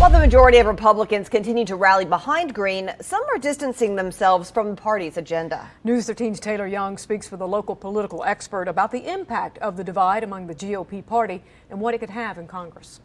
While the majority of Republicans continue to rally behind Green, some are distancing themselves from the party's agenda. News 13's Taylor Young speaks with a local political expert about the impact of the divide among the GOP party and what it could have in Congress.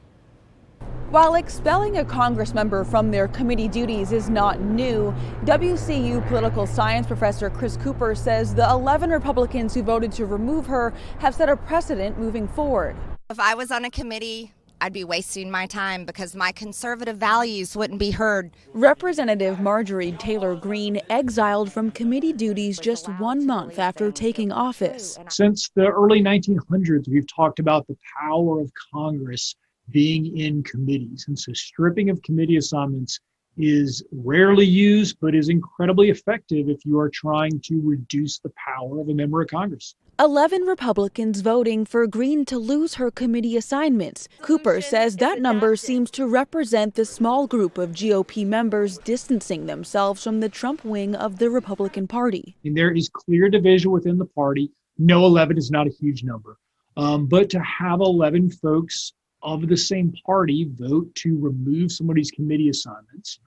While expelling a Congress member from their committee duties is not new, WCU political science professor Chris Cooper says the 11 Republicans who voted to remove her have set a precedent moving forward. If I was on a committee, I'd be wasting my time because my conservative values wouldn't be heard. Representative Marjorie Taylor Greene exiled from committee duties just 1 month after taking office. Since the early 1900s, we've talked about the power of Congress being in committees. And so stripping of committee assignments is rarely used, but is incredibly effective if you are trying to reduce the power of a member of Congress. 11 Republicans voting for Greene to lose her committee assignments. Cooper says that number seems to represent the small group of GOP members distancing themselves from the Trump wing of the Republican Party. And there is clear division within the party. No, 11 is not a huge number. But to have 11 folks of the same party vote to remove somebody's committee assignments,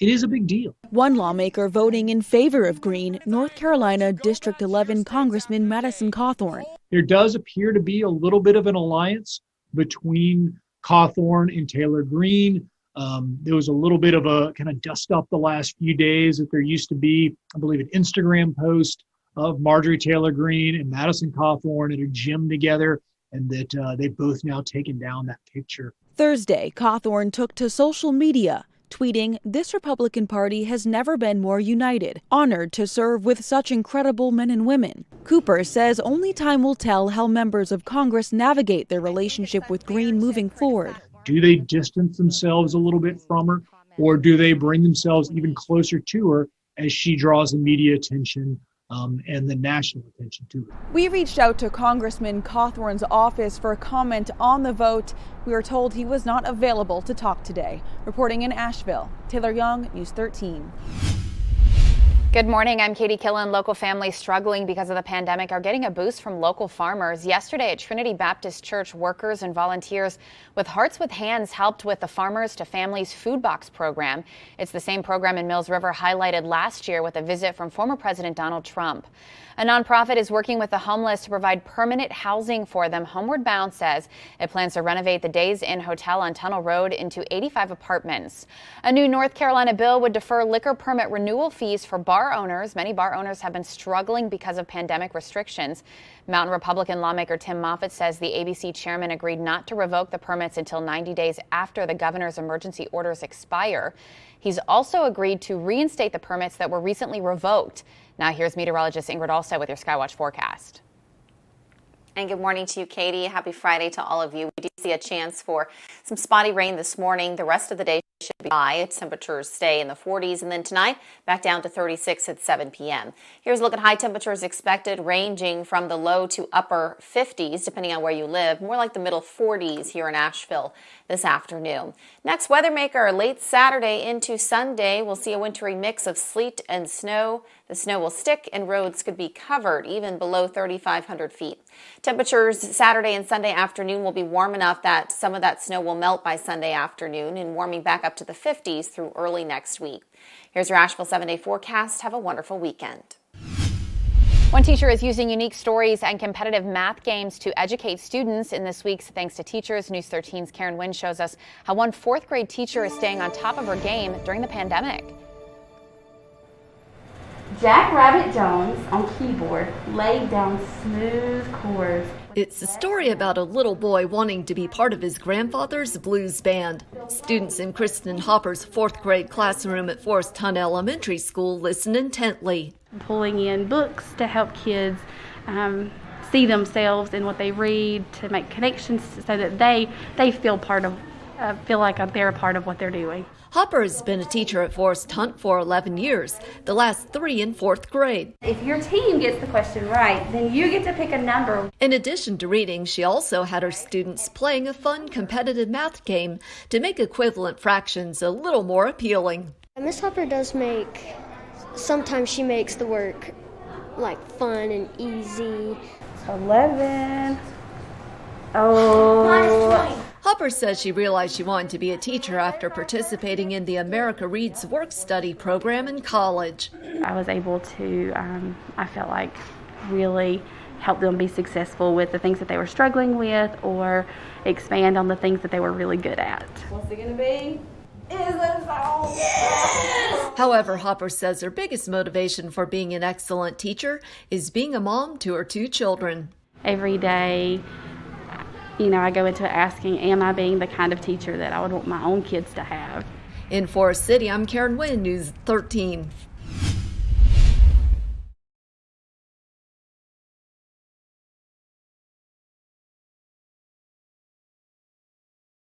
it is a big deal. One lawmaker voting in favor of Greene, North Carolina District 11 Congressman Madison Cawthorn. There does appear to be a little bit of an alliance between Cawthorn and Taylor Greene. There was a little bit of a kind of dust up the last few days that there used to be, I believe, an Instagram post of Marjorie Taylor Greene and Madison Cawthorn at a gym together, and that they've both now taken down that picture. Thursday, Cawthorn took to social media, tweeting, "This Republican Party has never been more united, honored to serve with such incredible men and women." Cooper says only time will tell how members of Congress navigate their relationship with Greene moving forward. Do they distance themselves a little bit from her, or do they bring themselves even closer to her as she draws the media attention and the national attention to her? We reached out to Congressman Cawthorn's office for a comment on the vote. We were told he was not available to talk today. Reporting in Asheville, Taylor Young, News 13. Good morning, I'm Katie Killen. Local families struggling because of the pandemic are getting a boost from local farmers. Yesterday at Trinity Baptist Church, workers and volunteers with Hearts with Hands helped with the Farmers to Families Food Box program. It's the same program in Mills River highlighted last year with a visit from former President Donald Trump. A nonprofit is working with the homeless to provide permanent housing for them. Homeward Bound says it plans to renovate the Days Inn Hotel on Tunnel Road into 85 apartments. A new North Carolina bill would defer liquor permit renewal fees for bar owners. Many bar owners have been struggling because of pandemic restrictions. Mountain Republican lawmaker Tim Moffitt says the ABC chairman agreed not to revoke the permits until 90 days after the governor's emergency orders expire. He's also agreed to reinstate the permits that were recently revoked. Now here's meteorologist Ingrid Alstead with your Skywatch forecast. And good morning to you, Katie. Happy Friday to all of you. We do see a chance for some spotty rain this morning. The rest of the day should be high. Temperatures stay in the 40s, and then tonight back down to 36 at 7 p.m. Here's a look at high temperatures expected, ranging from the low to upper 50s, depending on where you live. More like the middle 40s here in Asheville this afternoon. Next, weather maker, late Saturday into Sunday, we'll see a wintry mix of sleet and snow. The snow will stick and roads could be covered even below 3,500 feet. Temperatures Saturday and Sunday afternoon will be warm enough that some of that snow will melt by Sunday afternoon and warming back up to the 50s through early next week. Here's your Asheville 7-day forecast. Have a wonderful weekend. One teacher is using unique stories and competitive math games to educate students in this week's Thanks to Teachers. News 13's Karen Wynn shows us how one fourth grade teacher is staying on top of her game during the pandemic. Jack Rabbit Jones on keyboard laid down smooth chords. It's a story about a little boy wanting to be part of his grandfather's blues band. Students in Kristen Hopper's fourth grade classroom at Forest Hunt Elementary School listen intently. Pulling in books to help kids see themselves in what they read, to make connections so that they feel like they're a part of what they're doing. Hopper has been a teacher at Forest Hunt for 11 years, the last 3 in 4th grade. If your team gets the question right, then you get to pick a number. In addition to reading, she also had her students playing a fun competitive math game to make equivalent fractions a little more appealing. Miss Hopper does sometimes she makes the work like fun and easy. 11. Oh. Hopper says she realized she wanted to be a teacher after participating in the America Reads Work Study program in college. I was able to, I felt like, really help them be successful with the things that they were struggling with or expand on the things that they were really good at. What's it going to be? However, Hopper says her biggest motivation for being an excellent teacher is being a mom to her 2 children. Every day, I go into asking, am I being the kind of teacher that I would want my own kids to have? In Forest City, I'm Karen Wynn, News 13.